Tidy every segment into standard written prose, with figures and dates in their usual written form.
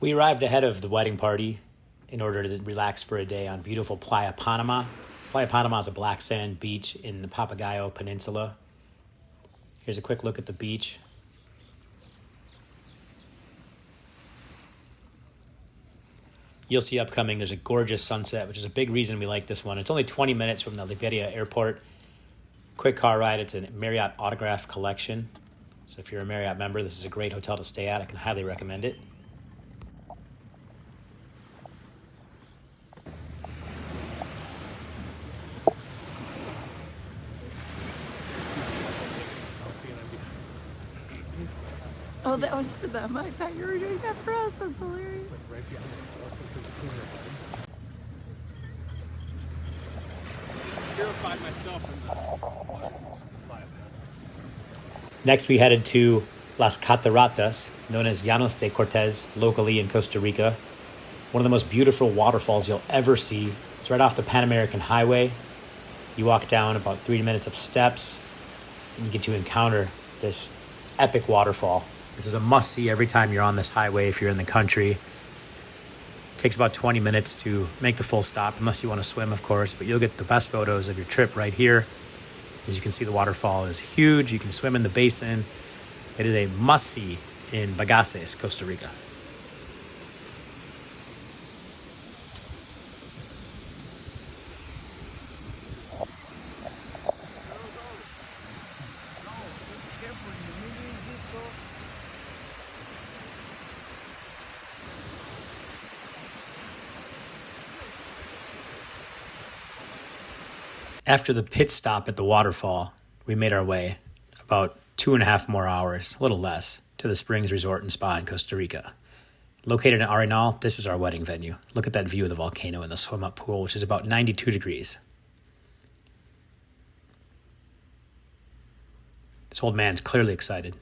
We arrived ahead of the wedding party in order to relax for a day on beautiful Playa Panama. Playa Panama is a black sand beach in the Papagayo Peninsula. Here's a quick look at the beach. You'll see upcoming, there's a gorgeous sunset, which is a big reason we like this one. It's only 20 minutes from the Liberia airport. Quick car ride. It's a Marriott Autograph Collection. So if you're a Marriott member, this is a great hotel to stay at. I can highly recommend it. Oh, that was for them. I thought you were doing that for us. That's hilarious. It's like right behind the house. It's like between their buds. Purified myself in the waters of Playa Panama. Next, we headed to Las Cataratas, known as Llanos de Cortes, locally in Costa Rica. One of the most beautiful waterfalls you'll ever see. It's right off the Panamerican highway. You walk down about 3 minutes of steps, and you get to encounter this epic waterfall. This is a must-see every time you're on this highway if you're in the country. It takes about 20 minutes to make the full stop, unless you want to swim, of course, but you'll get the best photos of your trip right here. As you can see, the waterfall is huge. You can swim in the basin. It is a must-see in Bagaces, Costa Rica. After the pit stop at the waterfall, we made our way about 2.5 more hours, a little less, to the Springs Resort and Spa in Costa Rica. Located in Arenal, this is our wedding venue. Look at that view of the volcano and the swim-up pool, which is about 92 degrees. This old man's clearly excited.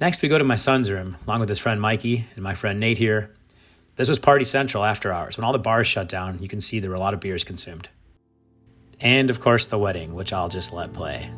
Next, we go to my son's room, along with his friend Mikey and my friend Nate here. This was party central after hours. When all the bars shut down, you can see there were a lot of beers consumed. And, of course, the wedding, which I'll just let play.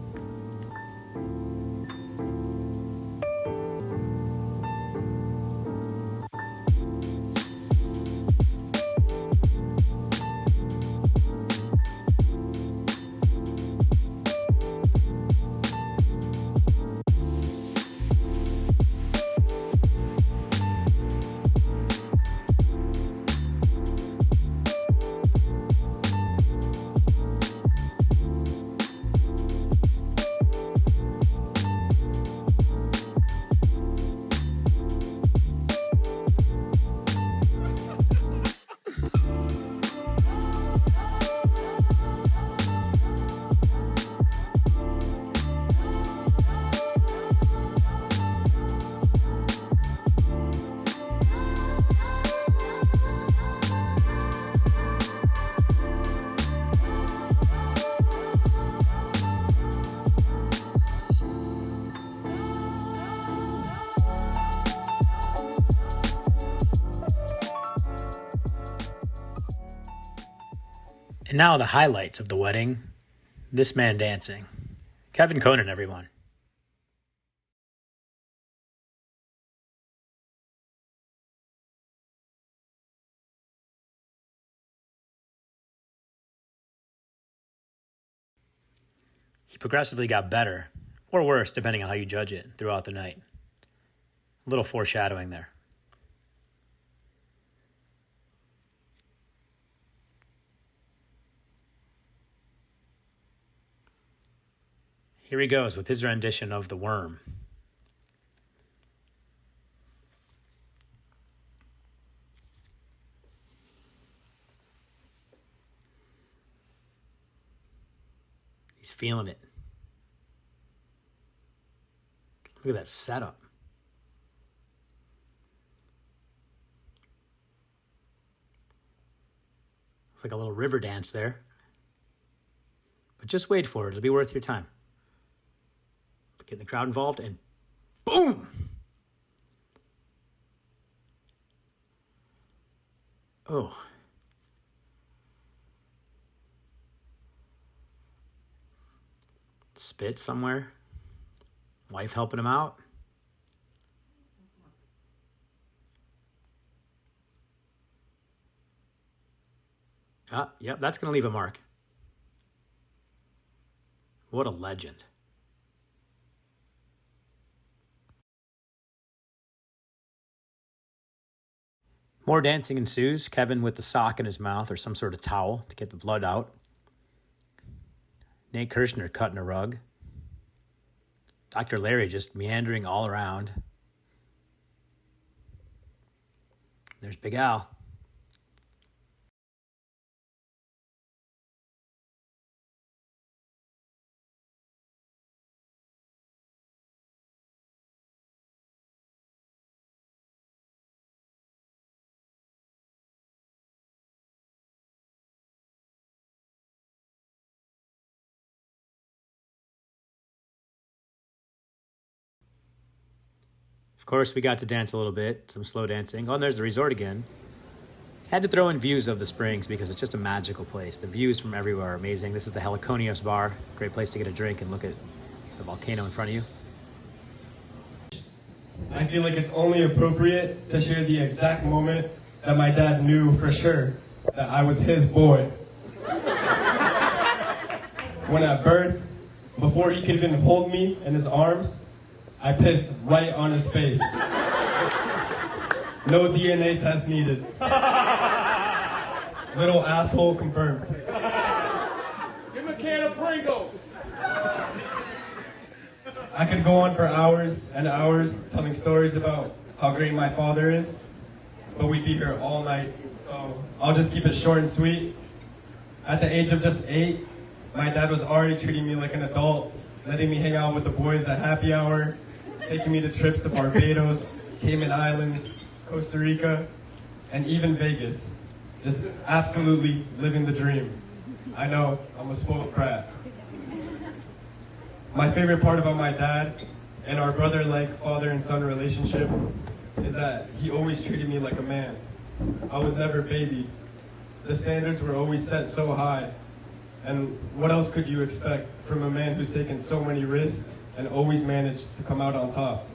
And now the highlights of the wedding. This man dancing. Kevin Conan, everyone. He progressively got better, or worse, depending on how you judge it, throughout the night. A little foreshadowing there. Here he goes with his rendition of The Worm. He's feeling it. Look at that setup. It's like a little river dance there. But just wait for it. It'll be worth your time. Getting the crowd involved, and boom! Oh. Spit somewhere. Wife helping him out. Ah, yep, that's going to leave a mark. What a legend. More dancing ensues, Kevin with the sock in his mouth or some sort of towel to get the blood out. Nate Kirshner cutting a rug. Dr. Larry just meandering all around. There's Big Al. Of course, we got to dance a little bit, some slow dancing. Oh, and there's the resort again. Had to throw in views of the springs because it's just a magical place. The views from everywhere are amazing. This is the Heliconios bar. Great place to get a drink and look at the volcano in front of you. I feel like it's only appropriate to share the exact moment that my dad knew for sure that I was his boy. When at birth, before he could even hold me in his arms, I pissed right on his face. No DNA test needed. Little asshole confirmed. Give him a can of Pringles. I could go on for hours and hours telling stories about how great my father is, but we'd be here all night, so I'll just keep it short and sweet. At the age of just 8, my dad was already treating me like an adult, letting me hang out with the boys at happy hour, taking me to trips to Barbados, Cayman Islands, Costa Rica, and even Vegas. Just absolutely living the dream. I know, I'm a spoiled brat. My favorite part about my dad and our brother-like father and son relationship is that he always treated me like a man. I was never babied. The standards were always set so high. And what else could you expect from a man who's taken so many risks and always managed to come out on top?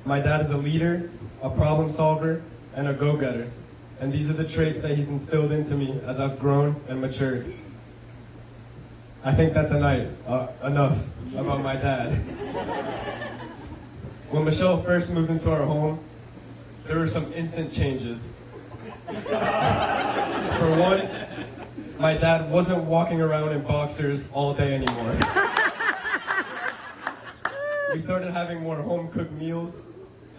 My dad is a leader, a problem solver, and a go-getter. And these are the traits that he's instilled into me as I've grown and matured. I think that's enough about my dad. When Michelle first moved into our home, there were some instant changes. For one, my dad wasn't walking around in boxers all day anymore. We started having more home-cooked meals,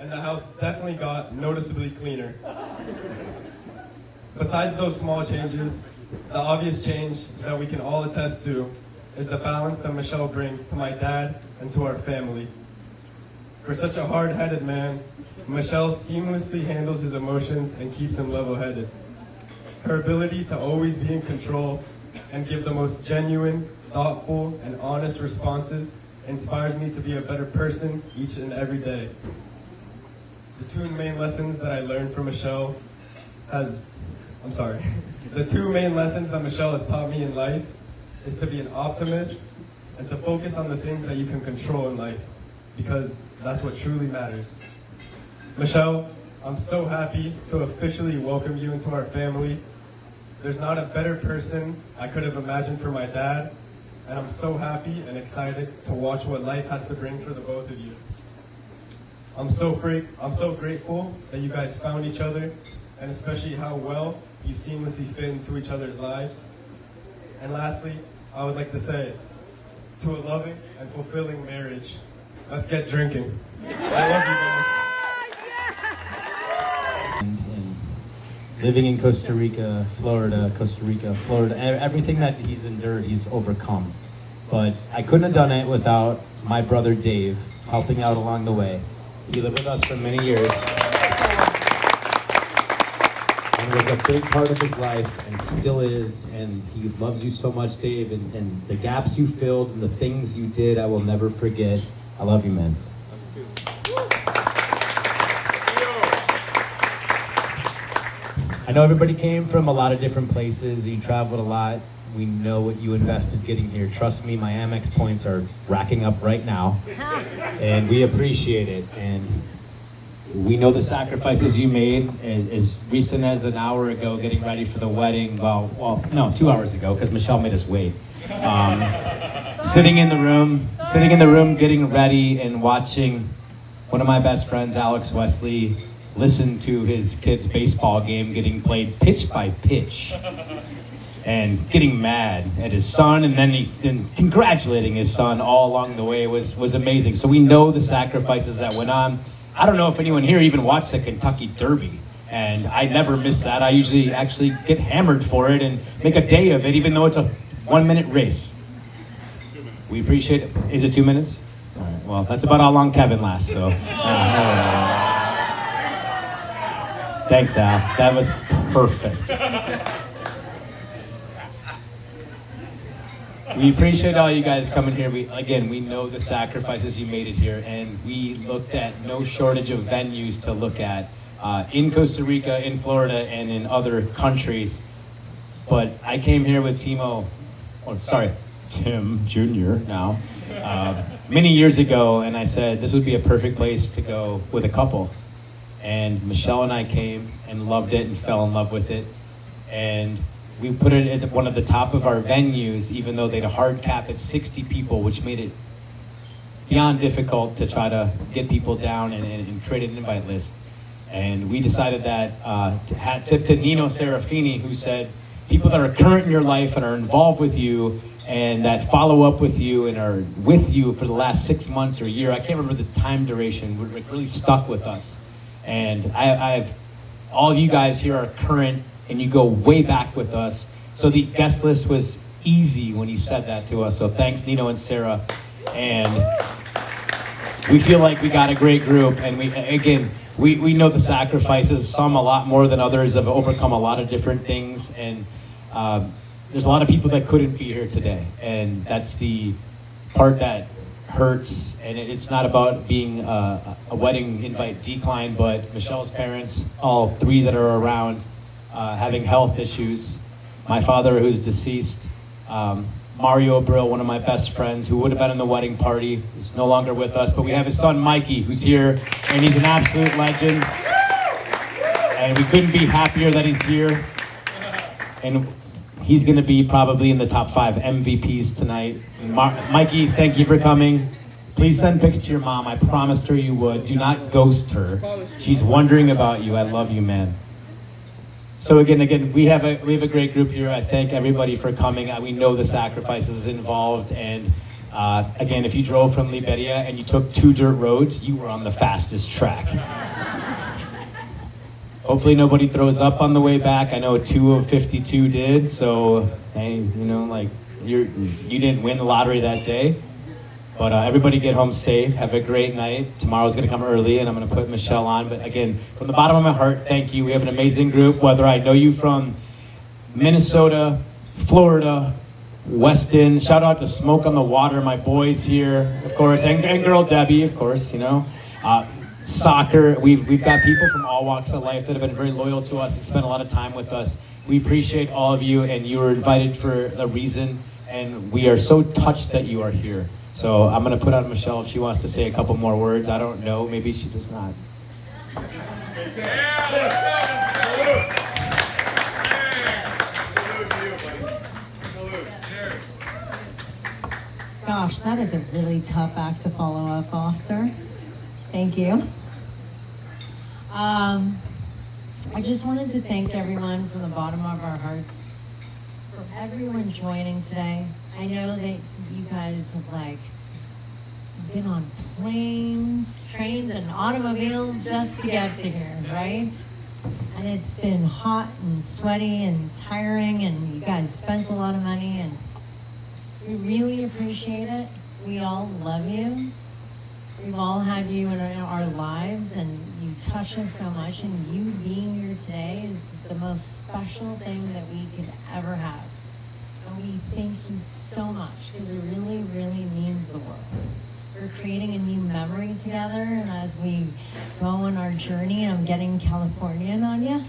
and the house definitely got noticeably cleaner. Besides those small changes, the obvious change that we can all attest to is the balance that Michelle brings to my dad and to our family. For such a hard-headed man, Michelle seamlessly handles his emotions and keeps him level-headed. Her ability to always be in control and give the most genuine, thoughtful, and honest responses inspires me to be a better person each and every day. The two main lessons that Michelle has taught me in life is to be an optimist and to focus on the things that you can control in life, because that's what truly matters. Michelle, I'm so happy to officially welcome you into our family. There's not a better person I could have imagined for my dad, and I'm so happy and excited to watch what life has to bring for the both of you. I'm so grateful that you guys found each other, and especially how well you seamlessly fit into each other's lives. And lastly, I would like to say, to a loving and fulfilling marriage, let's get drinking. I love you guys. And living in Costa Rica, Florida, everything that he's endured, he's overcome. But I couldn't have done it without my brother Dave helping out along the way. He lived with us for many years and was a big part of his life and still is, and he loves you so much, Dave, and the gaps you filled and the things you did, I will never forget. I love you, man. I know everybody came from a lot of different places. You traveled a lot. We know what you invested getting here. Trust me, my Amex points are racking up right now, and we appreciate it. And we know the sacrifices you made as recent as an hour ago, getting ready for the wedding. Well, no, 2 hours ago, because Michelle made us wait. Sitting in the room, getting ready and watching one of my best friends, Alex Wesley, listen to his kid's baseball game getting played pitch by pitch, and getting mad at his son, and then congratulating his son all along the way was amazing. So we know the sacrifices that went on. I don't know if anyone here even watched the Kentucky Derby, and I never miss that. I usually actually get hammered for it and make a day of it, even though it's a 1-minute race. We appreciate it. Is it 2 minutes? All right, well, that's about how long Kevin lasts, so. Thanks, Al. That was perfect. We appreciate all you guys coming here. We know the sacrifices you made it here, and we looked at no shortage of venues to look at in Costa Rica, in Florida, and in other countries. But I came here with Tim Jr. now, many years ago, and I said this would be a perfect place to go with a couple. And Michelle and I came and loved it and fell in love with it. And we put it at one of the top of our venues, even though they had a hard cap at 60 people, which made it beyond difficult to try to get people down and create an invite list. And we decided that to Nino Serafini, who said, people that are current in your life and are involved with you and that follow up with you and are with you for the last 6 months or a year, I can't remember the time duration, were really stuck with us. And I've all of you guys here are current and you go way back with us. So the guest list was easy when he said that to us. So thanks, Nino and Sarah. And we feel like we got a great group. And we know the sacrifices. Some a lot more than others have overcome a lot of different things. And there's a lot of people that couldn't be here today. And that's the part that hurts. And it's not about being a wedding invite decline, but Michelle's parents, all three that are around, having health issues. My father, who's deceased, Mario Brill, one of my best friends, who would have been in the wedding party, is no longer with us, but we have his son Mikey, who's here, and he's an absolute legend. And we couldn't be happier that he's here. And he's gonna be probably in the top 5 MVPs tonight. Mikey, thank you for coming. Please send pics to your mom. I promised her you would. Do not ghost her. She's wondering about you. I love you, man. So again, we have a great group here. I thank everybody for coming. We know the sacrifices involved, and again, if you drove from Liberia and you took 2 dirt roads, you were on the fastest track. Hopefully nobody throws up on the way back. I know 2 of 52 did, so hey, you didn't win the lottery that day. But everybody get home safe. Have a great night. Tomorrow's going to come early, and I'm going to put Michelle on. But again, from the bottom of my heart, thank you. We have an amazing group, whether I know you from Minnesota, Florida, Weston. Shout out to Smoke on the Water, my boys here, of course, and girl Debbie, of course, Soccer. We've got people from all walks of life that have been very loyal to us and spent a lot of time with us. We appreciate all of you, and you were invited for a reason, and we are so touched that you are here. So I'm going to put out Michelle if she wants to say a couple more words. I don't know. Maybe she does not. Gosh, that is a really tough act to follow up after. Thank you. I just wanted to thank everyone from the bottom of our hearts for everyone joining today. I know that you guys have been on planes, trains, and automobiles just to get to here, right? And it's been hot and sweaty and tiring, and you guys spent a lot of money, and we really appreciate it. We all love you. We've all had you in our lives, and you touch us so much, and you being here today is the most special thing that we could ever have. And we thank you so much, because it really, really means the world. We're creating a new memory together, and as we go on our journey, I'm getting Californian on you.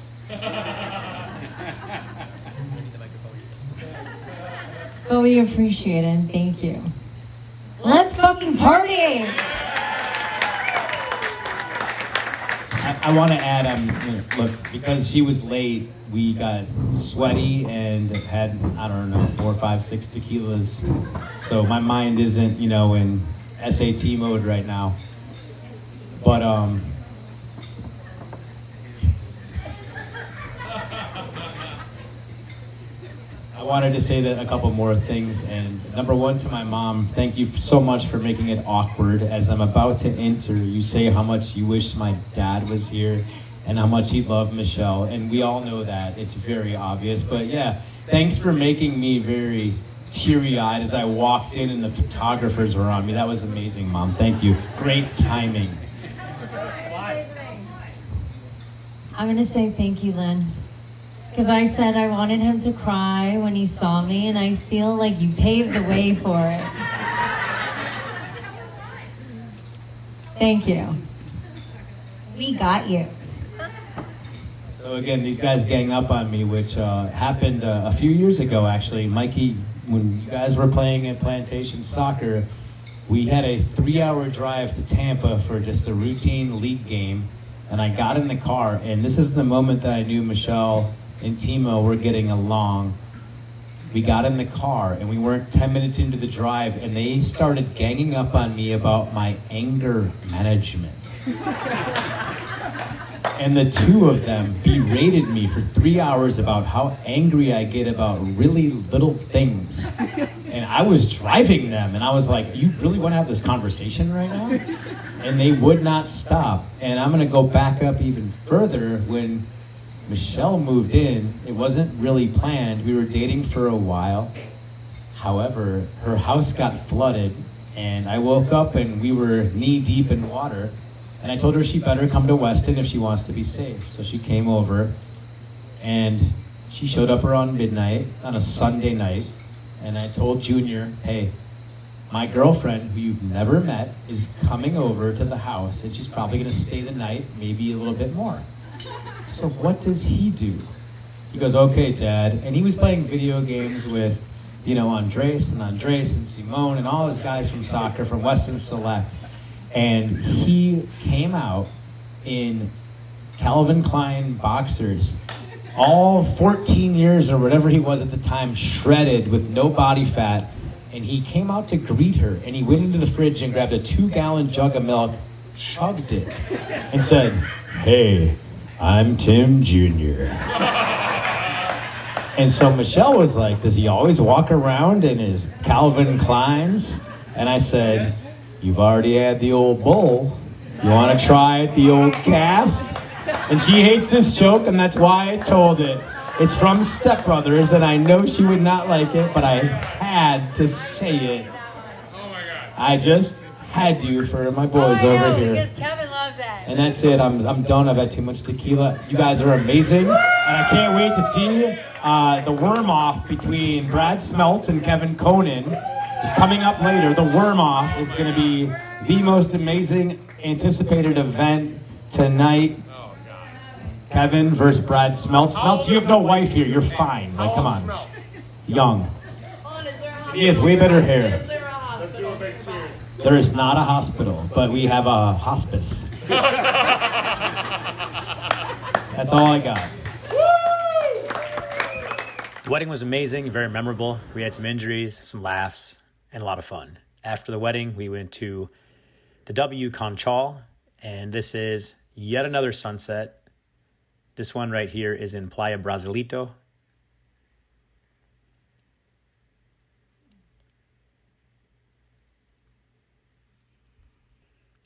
But we appreciate it, and thank you. Let's fucking party! I want to add, look, because she was late, we got sweaty and had, I don't know, 4, 5, 6 tequilas. So my mind isn't, in SAT mode right now. But, I wanted to say that a couple more things. And number one, to my mom, thank you so much for making it awkward. As I'm about to enter, you say how much you wish my dad was here and how much he loved Michelle. And we all know that. It's very obvious. But yeah, thanks for making me very teary-eyed as I walked in and the photographers were on me. That was amazing, Mom. Thank you. Great timing. I'm going to say thank you, Lynn. Because I said I wanted him to cry when he saw me, and I feel like you paved the way for it. Thank you. We got you. So again, these guys gang up on me, which happened a few years ago, actually. Mikey, when you guys were playing at Plantation Soccer, we had a 3-hour drive to Tampa for just a routine league game, and I got in the car, and this is the moment that I knew Michelle and Timo were getting along. We got in the car and we weren't 10 minutes into the drive and they started ganging up on me about my anger management. And the two of them berated me for 3 hours about how angry I get about really little things. And I was driving them and I was like, you really want to have this conversation right now? And they would not stop. And I'm gonna go back up even further. When Michelle moved in, it wasn't really planned. We were dating for a while. However, her house got flooded and I woke up and we were knee deep in water. And I told her she better come to Weston if she wants to be safe. So she came over and she showed up around midnight on a Sunday night. And I told Junior, hey, my girlfriend, who you've never met, is coming over to the house and she's probably gonna stay the night, maybe a little bit more. So what does he do? He goes, okay, Dad. And he was playing video games with, Andres and Simone and all those guys from soccer, from Weston Select. And he came out in Calvin Klein boxers, all 14 years or whatever he was at the time, shredded with no body fat. And he came out to greet her and he went into the fridge and grabbed a 2-gallon jug of milk, chugged it, and said, hey, I'm Tim Jr. And so Michelle was like, does he always walk around in his Calvin Kleins? And I said, you've already had the old bull. You want to try it, the old calf? And she hates this joke, and that's why I told it. It's from Step Brothers, and I know she would not like it, but I had to say it. Oh my God. I just had to for my boys over here. Because Kevin loves that. And that's it. I'm done. I've had too much tequila. You guys are amazing, and I can't wait to see the worm off between Brad Smeltz and Kevin Conan. Coming up later, the worm off is going to be the most amazing anticipated event tonight. Oh God. Kevin versus Brad Smeltz. Smeltz, you have no wife here. You're fine. Like, come on. Young. He has way better hair. Let's do a big cheers. There is not a hospital, but we have a hospice. That's all I got. The wedding was amazing, very memorable. We had some injuries, some laughs, and a lot of fun. After the wedding, we went to the W Conchal, and this is yet another sunset. This one right here is in Playa Brasilito.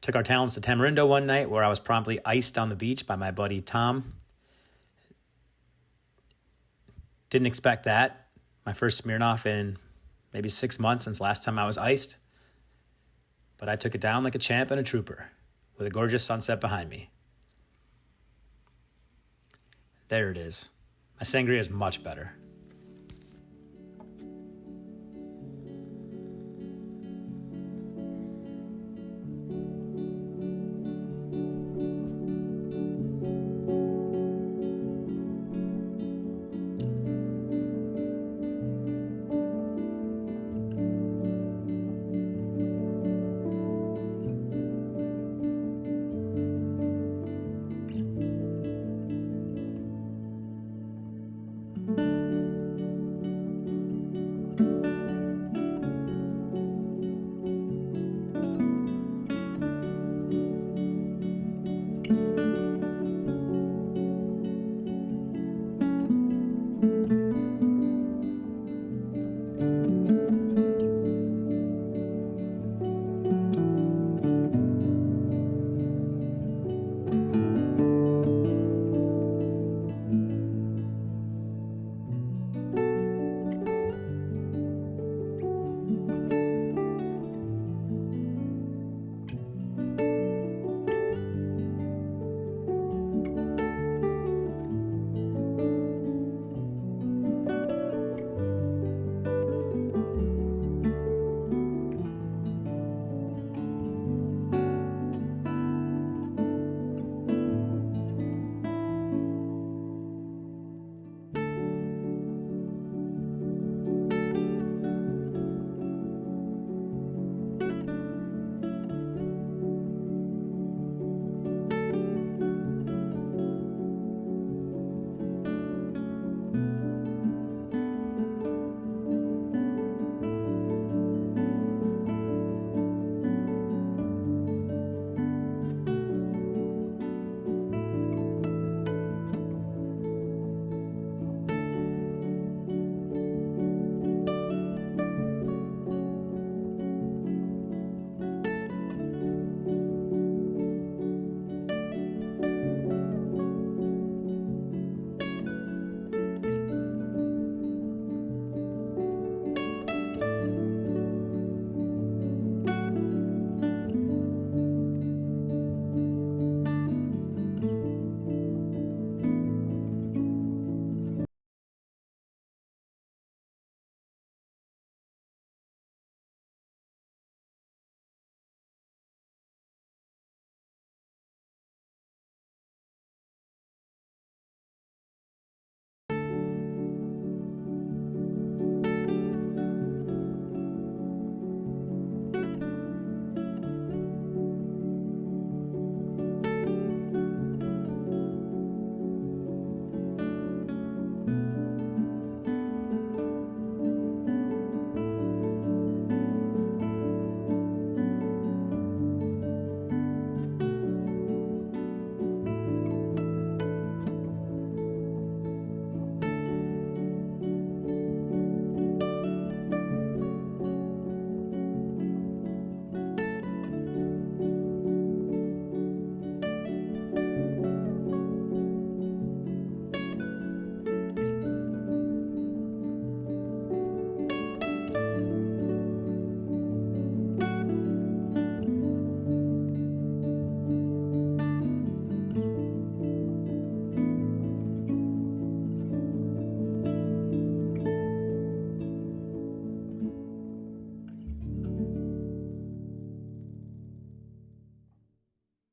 Took our talents to Tamarindo one night where I was promptly iced on the beach by my buddy Tom. Didn't expect that. My first Smirnoff in maybe 6 months since last time I was iced. But I took it down like a champ and a trooper with a gorgeous sunset behind me. There it is. My sangria is much better.